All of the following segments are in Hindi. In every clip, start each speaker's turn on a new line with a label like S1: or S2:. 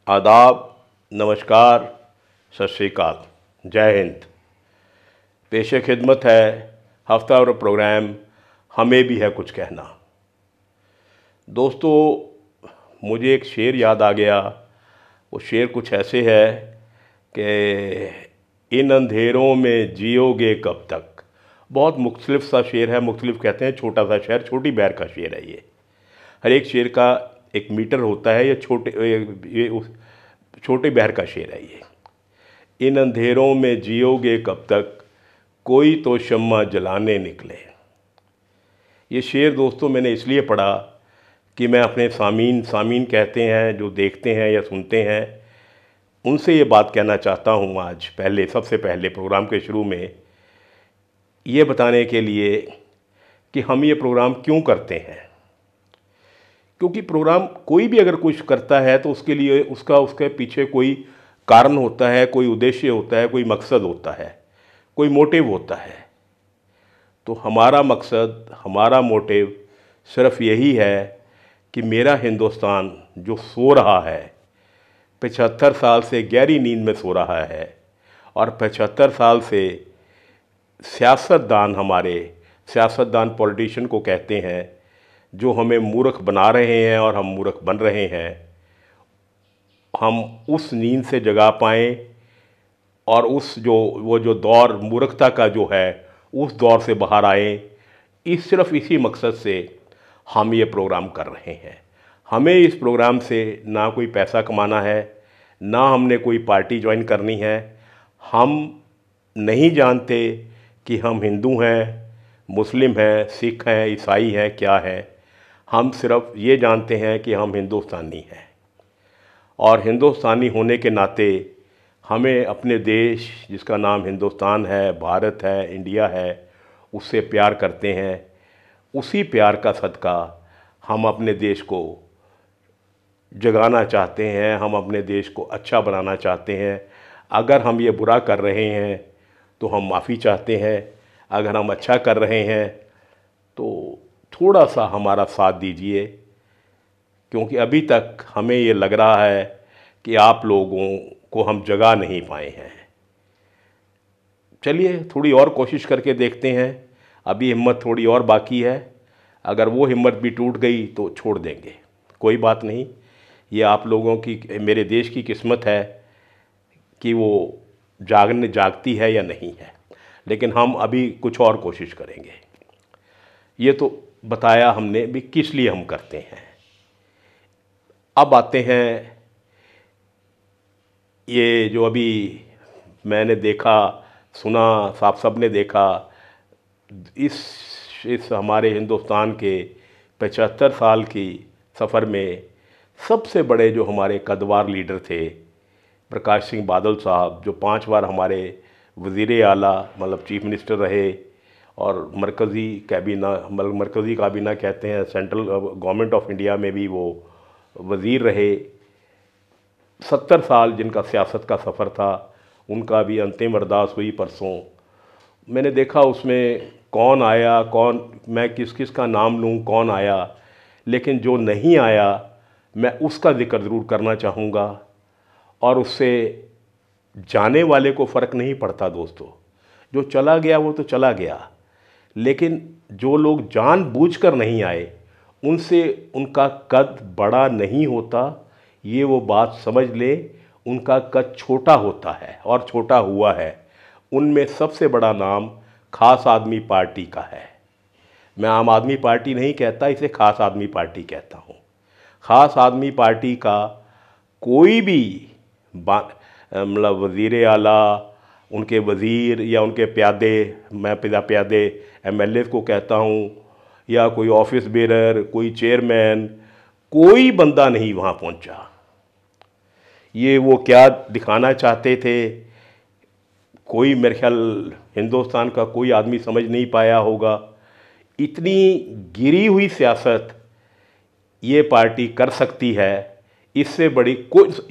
S1: आदाब, नमस्कार, सत श्री अकाल, जय हिंद। पेशे खिदमत है हफ्तावार प्रोग्राम हमें भी है कुछ कहना। दोस्तों, मुझे एक शेर याद आ गया। वो शेर कुछ ऐसे है कि इन अंधेरों में जियोगे कब तक। बहुत मुख्तलिफ सा शेर है। मुख्तलिफ कहते हैं, छोटा सा शेर, छोटी बहर का शेर है ये। हर एक शेर का एक मीटर होता है। ये छोटे बहर का शेर है ये। इन अंधेरों में जियोगे कब तक, कोई तो शम्मा जलाने निकले। ये शेर दोस्तों मैंने इसलिए पढ़ा कि मैं अपने सामीन कहते हैं, जो देखते हैं या सुनते हैं, उनसे ये बात कहना चाहता हूँ आज। सबसे पहले प्रोग्राम के शुरू में ये बताने के लिए कि हम ये प्रोग्राम क्यों करते हैं। क्योंकि प्रोग्राम कोई भी अगर कुछ करता है तो उसके लिए उसके पीछे कोई कारण होता है, कोई उद्देश्य होता है, कोई मकसद होता है, कोई मोटिव होता है। तो हमारा मकसद, हमारा मोटिव सिर्फ यही है कि मेरा हिंदुस्तान जो सो रहा है, 75 साल से गहरी नींद में सो रहा है, और 75 साल से सियासतदान पॉलिटिशियन को कहते हैं, जो हमें मूर्ख बना रहे हैं और हम मूर्ख बन रहे हैं, हम उस नींद से जगा पाएँ और वो जो दौर मूर्खता का जो है, उस दौर से बाहर आए। सिर्फ इसी मकसद से हम ये प्रोग्राम कर रहे हैं। हमें इस प्रोग्राम से ना कोई पैसा कमाना है, ना हमने कोई पार्टी ज्वाइन करनी है। हम नहीं जानते कि हम हिंदू हैं, मुस्लिम हैं, सिख हैं, ईसाई हैं, क्या हैं। हम सिर्फ ये जानते हैं कि हम हिंदुस्तानी हैं, और हिंदुस्तानी होने के नाते हमें अपने देश, जिसका नाम हिंदुस्तान है, भारत है, इंडिया है, उससे प्यार करते हैं। उसी प्यार का सदका हम अपने देश को जगाना चाहते हैं, हम अपने देश को अच्छा बनाना चाहते हैं। अगर हम ये बुरा कर रहे हैं तो हम माफ़ी चाहते हैं, अगर हम अच्छा कर रहे हैं तो थोड़ा सा हमारा साथ दीजिए। क्योंकि अभी तक हमें ये लग रहा है कि आप लोगों को हम जगा नहीं पाए हैं। चलिए थोड़ी और कोशिश करके देखते हैं। अभी हिम्मत थोड़ी और बाकी है। अगर वो हिम्मत भी टूट गई तो छोड़ देंगे, कोई बात नहीं। ये आप लोगों की, मेरे देश की किस्मत है कि वो जागती है या नहीं है। लेकिन हम अभी कुछ और कोशिश करेंगे। ये तो बताया हमने भी किस लिए हम करते हैं। अब आते हैं, ये जो अभी मैंने देखा, सुना, आप सब ने देखा, इस हमारे हिंदुस्तान के 75 साल की सफ़र में सबसे बड़े जो हमारे कद्दावर लीडर थे, प्रकाश सिंह बादल साहब, जो 5 बार हमारे वज़ीर आला मतलब चीफ मिनिस्टर रहे, और मरकज़ी काबीना कहते हैं, सेंट्रल गवर्नमेंट ऑफ इंडिया में भी वो वज़ीर रहे। 70 साल जिनका सियासत का सफ़र था, उनका भी अंतिम अरदास हुई परसों। मैंने देखा उसमें कौन आया, मैं किस किस का नाम लूँ, कौन आया, लेकिन जो नहीं आया मैं उसका ज़िक्र ज़रूर करना चाहूँगा। और उससे जाने वाले को फ़र्क नहीं पड़ता दोस्तों। जो चला गया वो तो चला गया, लेकिन जो लोग जानबूझकर नहीं आए, उनसे उनका कद बड़ा नहीं होता, ये वो बात समझ ले। उनका कद छोटा होता है और छोटा हुआ है। उनमें सबसे बड़ा नाम खास आदमी पार्टी का है। मैं आम आदमी पार्टी नहीं कहता, इसे खास आदमी पार्टी कहता हूँ। खास आदमी पार्टी का कोई भी मतलब वज़ीर आला, उनके वज़ीर या उनके प्यादे, मैं प्यादे MLA को कहता हूँ, या कोई ऑफिस बेरर, कोई चेयरमैन, कोई बंदा नहीं वहाँ पहुँचा। ये वो क्या दिखाना चाहते थे, कोई मेरे ख्याल हिंदुस्तान का कोई आदमी समझ नहीं पाया होगा। इतनी गिरी हुई सियासत ये पार्टी कर सकती है। इससे बड़ी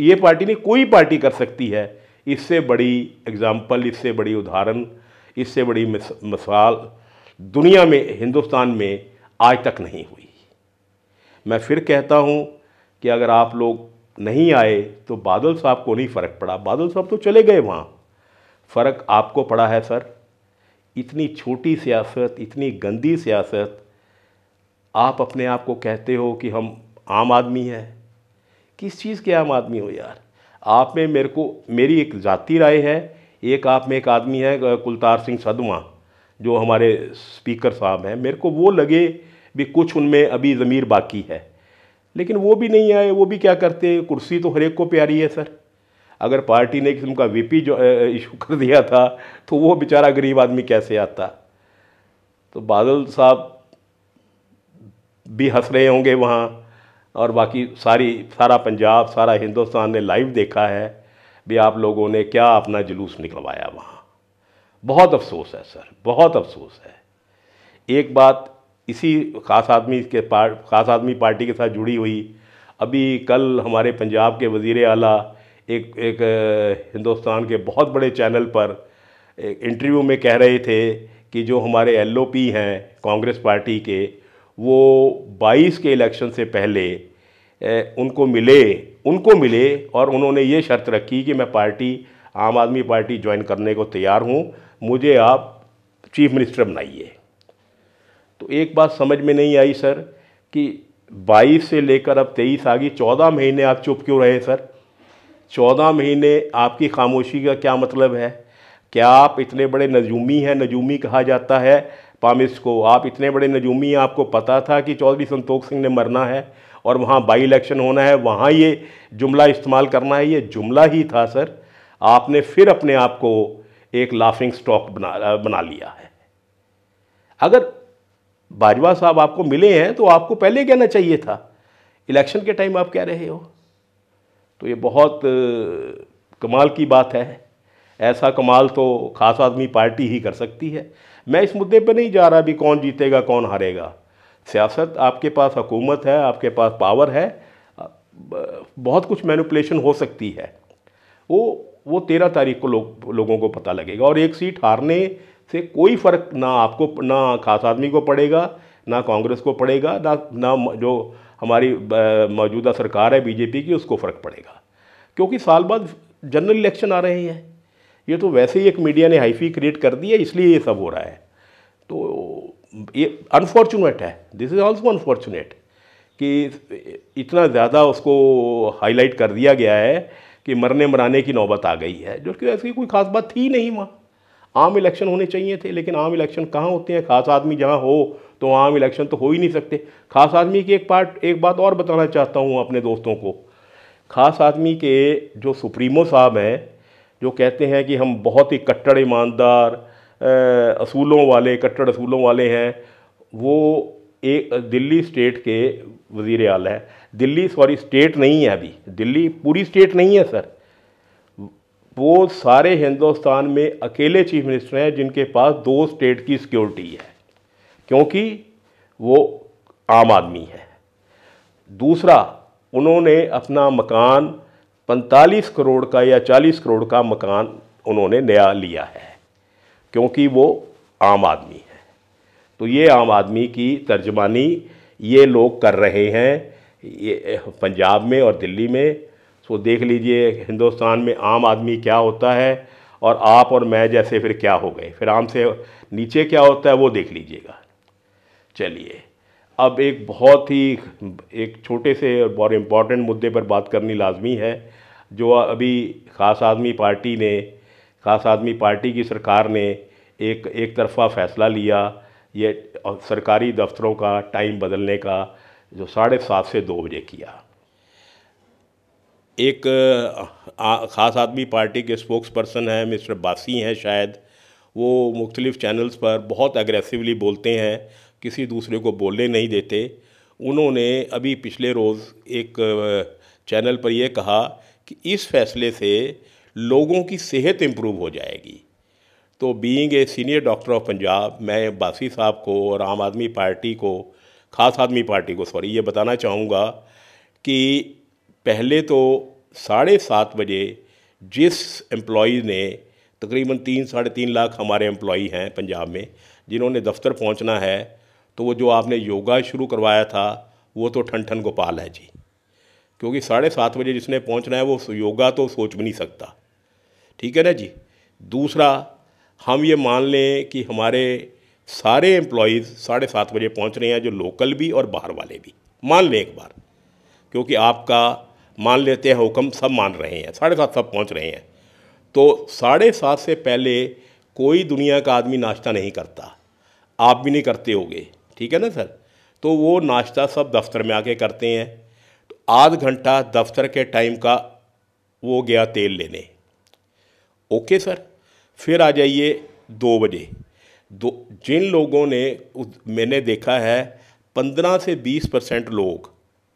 S1: ये पार्टी नहीं, कोई पार्टी कर सकती है। इससे बड़ी एग्ज़ाम्पल, इससे बड़ी उदाहरण, इससे बड़ी मिसाल दुनिया में, हिंदुस्तान में आज तक नहीं हुई। मैं फिर कहता हूँ कि अगर आप लोग नहीं आए तो बादल साहब को नहीं फ़र्क पड़ा, बादल साहब तो चले गए वहाँ। फ़र्क आपको पड़ा है सर। इतनी छोटी सियासत, इतनी गंदी सियासत, आप अपने आप को कहते हो कि हम आम आदमी हैं। किस चीज़ के आम आदमी हो यार? आप में मेरी एक ज़ाती राय है, एक आप में एक आदमी है कुलतार सिंह सधवां जो हमारे स्पीकर साहब हैं, मेरे को वो लगे भी कुछ उनमें अभी ज़मीर बाकी है, लेकिन वो भी नहीं आए। वो भी क्या करते, कुर्सी तो हर एक को प्यारी है सर। अगर पार्टी ने किस्म का वीपी जो इशू कर दिया था तो वो बेचारा गरीब आदमी कैसे आता? तो बादल साहब भी हंस रहे होंगे वहाँ, और बाकी सारा पंजाब, सारा हिंदुस्तान ने लाइव देखा है भी आप लोगों ने क्या अपना जुलूस निकलवाया वहाँ। बहुत अफसोस है सर, बहुत अफसोस है। एक बात इसी खास आदमी पार्टी के साथ जुड़ी हुई, अभी कल हमारे पंजाब के वज़ीर आला एक हिंदुस्तान के बहुत बड़े चैनल पर एक इंटरव्यू में कह रहे थे कि जो हमारे एलओपी हैं कांग्रेस पार्टी के, वो 22 के इलेक्शन से पहले उनको मिले और उन्होंने ये शर्त रखी कि मैं आम आदमी पार्टी ज्वाइन करने को तैयार हूँ, मुझे आप चीफ मिनिस्टर बनाइए। तो एक बात समझ में नहीं आई सर कि 22 से लेकर अब 23 आ गई, 14 महीने आप चुप क्यों रहे सर? 14 महीने आपकी खामोशी का क्या मतलब है? क्या आप इतने बड़े नजूमी हैं? नजूमी कहा जाता है पामिस्ट को। आप इतने बड़े नजूमी हैं, आपको पता था कि चौधरी संतोख सिंह ने मरना है और वहाँ बाई इलेक्शन होना है, वहाँ ये जुमला इस्तेमाल करना है। ये जुमला ही था सर। आपने फिर अपने आप को एक लाफिंग स्टॉक बना लिया है। अगर बाजवा साहब आपको मिले हैं तो आपको पहले कहना चाहिए था, इलेक्शन के टाइम आप कह रहे हो। तो ये बहुत कमाल की बात है। ऐसा कमाल तो खास आदमी पार्टी ही कर सकती है। मैं इस मुद्दे पर नहीं जा रहा भी कौन जीतेगा कौन हारेगा। सियासत, आपके पास हुकूमत है, आपके पास पावर है, बहुत कुछ मैनिपुलेशन हो सकती है। वो 13 तारीख को लोगों को पता लगेगा। और एक सीट हारने से कोई फ़र्क ना आपको, ना खास आदमी को पड़ेगा, ना कांग्रेस को पड़ेगा, ना जो हमारी मौजूदा सरकार है बीजेपी की, उसको फ़र्क पड़ेगा। क्योंकि साल बाद जनरल इलेक्शन आ रहे हैं। ये तो वैसे ही एक मीडिया ने हाइफी क्रिएट कर दिया, इसलिए ये सब हो रहा है। तो ये अनफॉर्चुनेट है, दिस इज़ ऑल्सो अनफॉर्चुनेट कि इतना ज़्यादा उसको हाईलाइट कर दिया गया है कि मरने मराने की नौबत आ गई है, जो कि ऐसी कोई ख़ास बात थी नहीं। वहाँ आम इलेक्शन होने चाहिए थे, लेकिन आम इलेक्शन कहाँ होते हैं? खास आदमी जहाँ हो तो आम इलेक्शन तो हो ही नहीं सकते। खास आदमी की एक बात और बताना चाहता हूँ अपने दोस्तों को। खास आदमी के जो सुप्रीमो साहब हैं, जो कहते हैं कि हम बहुत ही कट्टर ईमानदार कट्टर असूलों वाले हैं, वो एक दिल्ली स्टेट के वज़ीर आला है। दिल्ली स्टेट नहीं है, अभी दिल्ली पूरी स्टेट नहीं है सर। वो सारे हिंदुस्तान में अकेले चीफ मिनिस्टर हैं जिनके पास 2 स्टेट की सिक्योरिटी है, क्योंकि वो आम आदमी है। दूसरा, उन्होंने अपना मकान 45 करोड़ का या 40 करोड़ का मकान उन्होंने नया लिया है, क्योंकि वो आम आदमी है। तो ये आम आदमी की तर्जमानी ये लोग कर रहे हैं ये पंजाब में और दिल्ली में। सो देख लीजिए हिंदुस्तान में आम आदमी क्या होता है और आप और मैं जैसे फिर क्या हो गए, फिर आम से नीचे क्या होता है वो देख लीजिएगा। चलिए, अब एक छोटे से और बहुत इम्पॉर्टेंट मुद्दे पर बात करनी लाजमी है, जो अभी खास आदमी पार्टी की सरकार ने एक तरफ़ा फ़ैसला लिया, ये सरकारी दफ्तरों का टाइम बदलने का, जो 7:30 से 2 बजे किया। एक ख़ास आदमी पार्टी के स्पोक्स पर्सन हैं, मिस्टर बासी हैं शायद, वो मुख्तलिफ़ चैनल्स पर बहुत एग्रेसिवली बोलते हैं, किसी दूसरे को बोलने नहीं देते। उन्होंने अभी पिछले रोज़ एक चैनल पर यह कहा कि इस फैसले से लोगों की सेहत इम्प्रूव हो जाएगी। तो being a senior doctor of Punjab, मैं बासी साहब को और खास आदमी पार्टी को ये बताना चाहूँगा कि पहले तो 7:30 बजे जिस एम्प्लॉई ने, तकरीबन 3-3.5 लाख हमारे एम्प्लॉई हैं पंजाब में, जिन्होंने दफ्तर पहुंचना है, तो वो जो आपने योगा शुरू करवाया था वो तो ठन ठन गोपाल है जी। क्योंकि 7:30 जिसने पहुंचना है वो योगा तो सोच भी नहीं सकता, ठीक है ना जी। दूसरा, हम ये मान लें कि हमारे सारे एम्प्लॉयज़ 7:30 पहुंच रहे हैं, जो लोकल भी और बाहर वाले भी, मान लें एक बार, क्योंकि आपका मान लेते हैं हुक्म, सब मान रहे हैं, 7:30 सब पहुंच रहे हैं, तो 7:30 से पहले कोई दुनिया का आदमी नाश्ता नहीं करता, आप भी नहीं करते होगे, ठीक है ना सर। तो वो नाश्ता सब दफ्तर में आके करते हैं। तो आध घंटा दफ्तर के टाइम का वो गया तेल लेने, ओके सर। फिर आ जाइए 2 बजे, जिन लोगों ने मैंने देखा है 15 से 20% लोग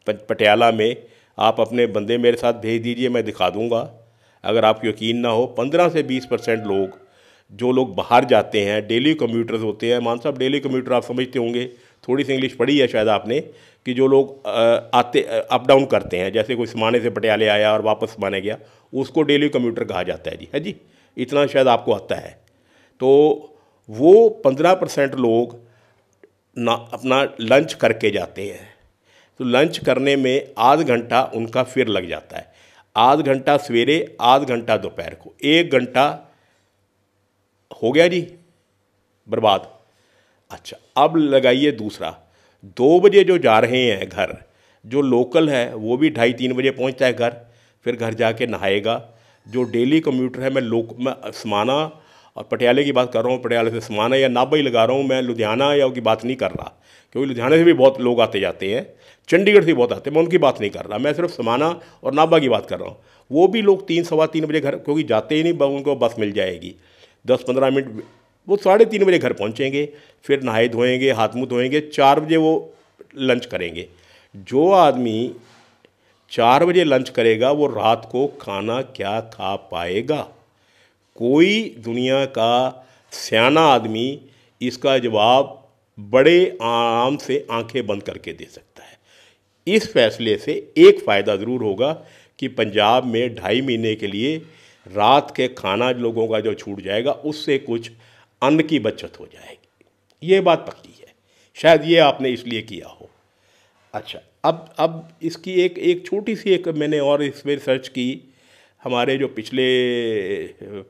S1: पटियाला में, आप अपने बंदे मेरे साथ भेज दीजिए, मैं दिखा दूंगा, अगर आपको यकीन ना हो, 15 से 20% लोग, जो लोग बाहर जाते हैं, डेली कम्यूटर्स होते हैं। मान साहब, डेली कम्यूटर आप समझते होंगे, थोड़ी सी इंग्लिश पढ़ी है शायद आपने, कि जो लोग आते अप डाउन करते हैं, जैसे कोई समाने से पटियाले आया और वापस समाने गया, उसको डेली कम्यूटर कहा जाता है जी, है जी, इतना शायद आपको आता है। तो वो 15% लोग ना अपना लंच करके जाते हैं, तो लंच करने में आध घंटा उनका फिर लग जाता है, आध घंटा सवेरे, आध घंटा दोपहर को, 1 घंटा हो गया जी बर्बाद। अच्छा, अब लगाइए दूसरा, 2 बजे जो जा रहे हैं घर, जो लोकल है वो भी 2:30-3 बजे पहुंचता है घर, फिर घर जाके नहाएगा। जो डेली कम्यूटर है, मैं समाना और पटियाले की बात कर रहा हूँ, पटियाले से समाना या नाभा ही लगा रहा हूँ, मैं लुधियाना या की बात नहीं कर रहा, क्योंकि लुधियाने से भी बहुत लोग आते जाते हैं, चंडीगढ़ से बहुत आते हैं, मैं उनकी बात नहीं कर रहा, मैं सिर्फ समाना और नाभा की बात कर रहा हूँ। वो भी लोग 3, सवा 3 बजे घर, क्योंकि जाते ही नहीं, उनको बस मिल जाएगी 10-15 मिनट, वो 3:30 बजे घर पहुंचेंगे, फिर नहाए धोएंगे, हाथ मुँह धोएंगे, 4 बजे वो लंच करेंगे। जो आदमी 4 बजे लंच करेगा वो रात को खाना क्या खा पाएगा? कोई दुनिया का सियाना आदमी इसका जवाब बड़े आराम से आंखें बंद करके दे सकता है। इस फैसले से एक फ़ायदा ज़रूर होगा कि पंजाब में 2.5 महीने के लिए रात के खाना लोगों का जो छूट जाएगा, उससे कुछ अन्न की बचत हो जाएगी, ये बात पक्की है। शायद ये आपने इसलिए किया हो। अच्छा, अब इसकी एक छोटी सी एक मैंने और इसमें रिसर्च की। हमारे जो पिछले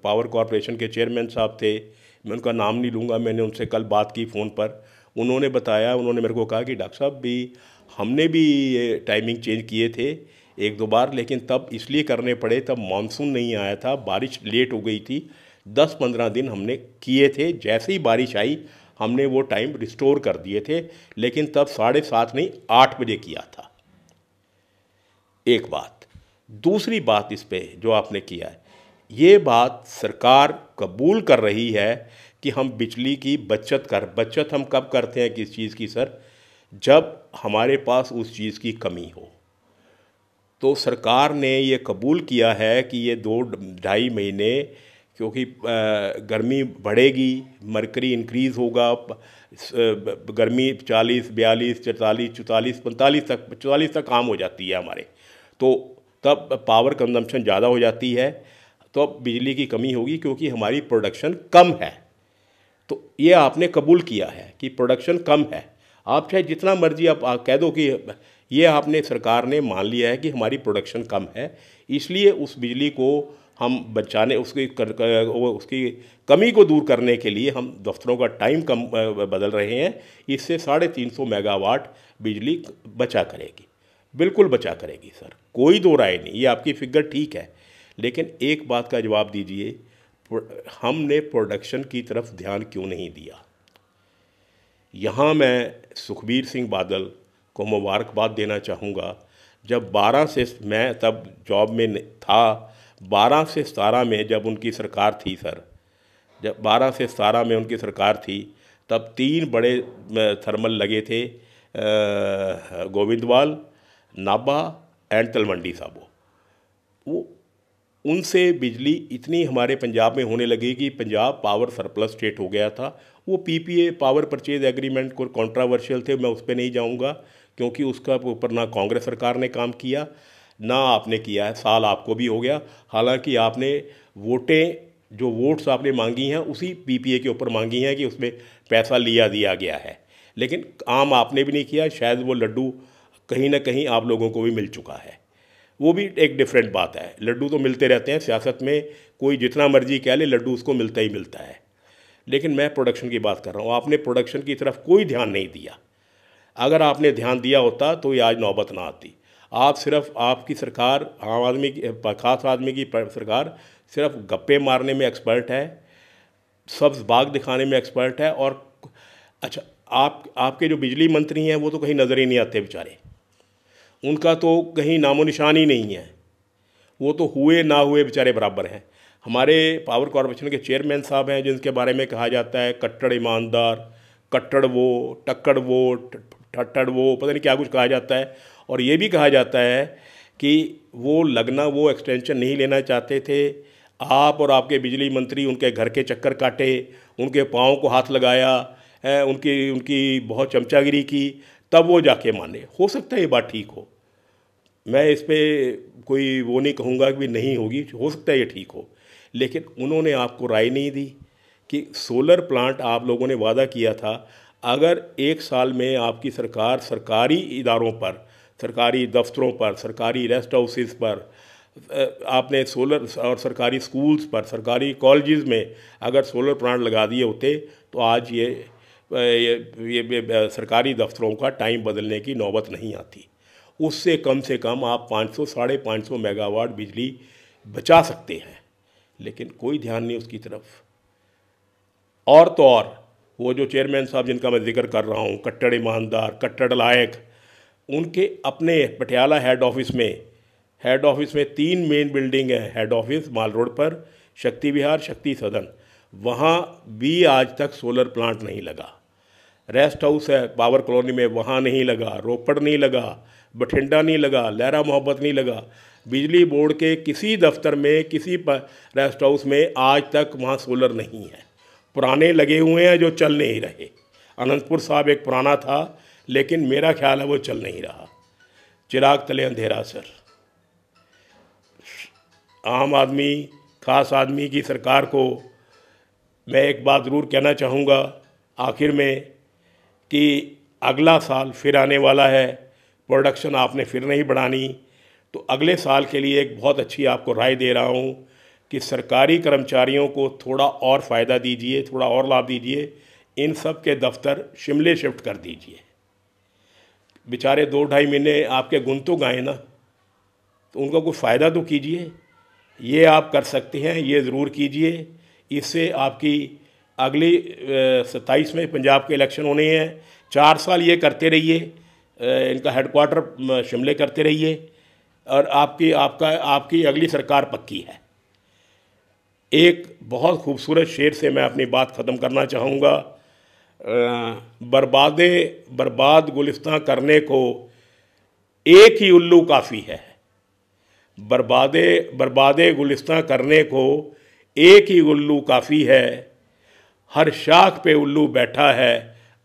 S1: पावर कॉरपोरेशन के चेयरमैन साहब थे, मैं उनका नाम नहीं लूँगा, मैंने उनसे कल बात की फ़ोन पर, उन्होंने बताया, उन्होंने मेरे को कहा कि डॉक्टर साहब भी हमने भी ये टाइमिंग चेंज किए थे 1-2 बार, लेकिन तब इसलिए करने पड़े, तब मानसून नहीं आया था, बारिश लेट हो गई थी, 10-15 दिन हमने किए थे, जैसे ही बारिश आई हमने वो टाइम रिस्टोर कर दिए थे, लेकिन तब 7:30 नहीं 8 बजे किया था। एक बात। दूसरी बात इस पे जो आपने किया है, ये बात सरकार कबूल कर रही है कि हम बिजली की बचत हम कब करते हैं किस चीज़ की सर? जब हमारे पास उस चीज़ की कमी हो। तो सरकार ने ये कबूल किया है कि ये 2-2.5 महीने, क्योंकि गर्मी बढ़ेगी, मरकरी इंक्रीज़ होगा, गर्मी 40, 42, 43, 44, 45 तक आम हो जाती है हमारे, तो तब पावर कंजम्पशन ज़्यादा हो जाती है, तो अब बिजली की कमी होगी क्योंकि हमारी प्रोडक्शन कम है। तो ये आपने कबूल किया है कि प्रोडक्शन कम है, आप चाहे जितना मर्जी आप कह दो कि ये आपने, सरकार ने मान लिया है कि हमारी प्रोडक्शन कम है, इसलिए उस बिजली को हम बचाने, उसकी कमी को दूर करने के लिए हम दफ्तरों का टाइम कम बदल रहे हैं। इससे 350 मेगावाट बिजली बचा करेगी, बिल्कुल बचा करेगी सर, कोई दो राय नहीं, ये आपकी फिगर ठीक है। लेकिन एक बात का जवाब दीजिए, हमने प्रोडक्शन की तरफ ध्यान क्यों नहीं दिया? यहाँ मैं सुखबीर सिंह बादल को मुबारकबाद देना चाहूँगा। जब 12 से, मैं तब जॉब में था, 12 से 17 में जब उनकी सरकार थी सर, जब 12 से 17 में उनकी सरकार थी, तब 3 बड़े थर्मल लगे थे, गोविंदवाल, नाभा एंड तलवंडी साबो। वो उनसे बिजली इतनी हमारे पंजाब में होने लगी कि पंजाब पावर सरप्लस स्टेट हो गया था। वो पीपीए, पावर परचेज एग्रीमेंट को कंट्रावर्शियल थे, मैं उस पर नहीं जाऊंगा, क्योंकि उसका ऊपर ना कांग्रेस सरकार ने काम किया ना आपने किया है, साल आपको भी हो गया। हालांकि आपने जो वोट्स आपने मांगी हैं उसी पीपीए के ऊपर मांगी हैं कि उसमें पैसा दिया गया है, लेकिन काम आपने भी नहीं किया। शायद वो लड्डू कहीं ना कहीं आप लोगों को भी मिल चुका है। वो भी एक डिफरेंट बात है। लड्डू तो मिलते रहते हैं सियासत में, कोई जितना मर्जी कह ले, लड्डू उसको मिलता ही मिलता है। लेकिन मैं प्रोडक्शन की बात कर रहा हूँ। आपने प्रोडक्शन की तरफ कोई ध्यान नहीं दिया। अगर आपने ध्यान दिया होता तो ये आज नौबत ना आती। आप सिर्फ, आपकी सरकार, आम आदमी की, खास आदमी की सरकार सिर्फ गप्पे मारने में एक्सपर्ट है, सब्ज बाग दिखाने में एक्सपर्ट है। और अच्छा, आपके जो बिजली मंत्री हैं वो तो कहीं नज़र ही नहीं आते बेचारे, उनका तो कहीं नामो निशान ही नहीं है। वो तो हुए ना हुए बेचारे बराबर हैं। हमारे पावर कॉरपोरेशन के चेयरमैन साहब हैं जिनके बारे में कहा जाता है कट्टर ईमानदार, कट्टर वो, टक्कड़ वो, ठट्टड़ वो, पता नहीं क्या कुछ कहा जाता है। और ये भी कहा जाता है कि वो लगना, वो एक्सटेंशन नहीं लेना चाहते थे। आप और आपके बिजली मंत्री उनके घर के चक्कर काटे, उनके पाँव को हाथ लगाया है, उनकी उनकी बहुत चमचागिरी की, तब वो जाके माने। हो सकता है ये बात ठीक हो, मैं इस पर कोई वो नहीं कहूँगा कि नहीं होगी, हो सकता है ये ठीक हो। लेकिन उन्होंने आपको राय नहीं दी कि सोलर प्लांट आप लोगों ने वादा किया था, अगर 1 साल में आपकी सरकार सरकारी इदारों पर, सरकारी दफ्तरों पर, सरकारी रेस्ट हाउसेस पर आपने सोलर, और सरकारी स्कूल्स पर, सरकारी कॉलेजेस में अगर सोलर प्लांट लगा दिए होते तो आज ये सरकारी दफ्तरों का टाइम बदलने की नौबत नहीं आती। उससे कम से कम आप 500 साढ़े 500 मेगावाट बिजली बचा सकते हैं। लेकिन कोई ध्यान नहीं उसकी तरफ। और तो और वो जो चेयरमैन साहब जिनका मैं जिक्र कर रहा हूँ, कट्टड़ ईमानदार, कट्टड़ लायक, उनके अपने पटियाला हेड ऑफिस में 3 मेन बिल्डिंग है। हेड ऑफिस माल रोड पर, शक्ति विहार, शक्ति सदन, वहाँ भी आज तक सोलर प्लांट नहीं लगा। रेस्ट हाउस है पावर कॉलोनी में, वहाँ नहीं लगा। रोपड़ नहीं लगा, बठिंडा नहीं लगा, लहरा मोहब्बत नहीं लगा। बिजली बोर्ड के किसी दफ्तर में, किसी रेस्ट हाउस में आज तक वहाँ सोलर नहीं है। पुराने लगे हुए हैं जो चल नहीं रहे। अनंतपुर साहब एक पुराना था, लेकिन मेरा ख्याल है वो चल नहीं रहा। चिराग तले अंधेरा सर। आम आदमी, खास आदमी की सरकार को मैं एक बात ज़रूर कहना चाहूँगा आखिर में कि अगला साल फिर आने वाला है, प्रोडक्शन आपने फिर नहीं बढ़ानी, तो अगले साल के लिए एक बहुत अच्छी आपको राय दे रहा हूँ कि सरकारी कर्मचारियों को थोड़ा और फ़ायदा दीजिए, थोड़ा और लाभ दीजिए। इन सब के दफ्तर शिमले शिफ्ट कर दीजिए। बेचारे 2-2.5 महीने आपके गुन तो गए ना, तो उनका कुछ फ़ायदा तो कीजिए। ये आप कर सकते हैं, ये ज़रूर कीजिए। इससे आपकी अगली 27 में पंजाब के इलेक्शन होने हैं। 4 साल ये करते रहिए, इनका हेडक्वार्टर शिमले करते रहिए, और आपकी अगली सरकार पक्की है। एक बहुत खूबसूरत शेर से मैं अपनी बात ख़त्म करना चाहूँगा। बर्बाद गुलिस्तां करने को एक ही उल्लू काफ़ी है। बर्बादे गुलिस्तां करने को एक ही उल्लू काफ़ी है। हर शाख पे उल्लू बैठा है,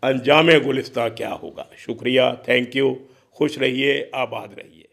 S1: अंजामे गुलिस्तां क्या होगा। शुक्रिया, थैंक यू। खुश रहिए, आबाद रहिए।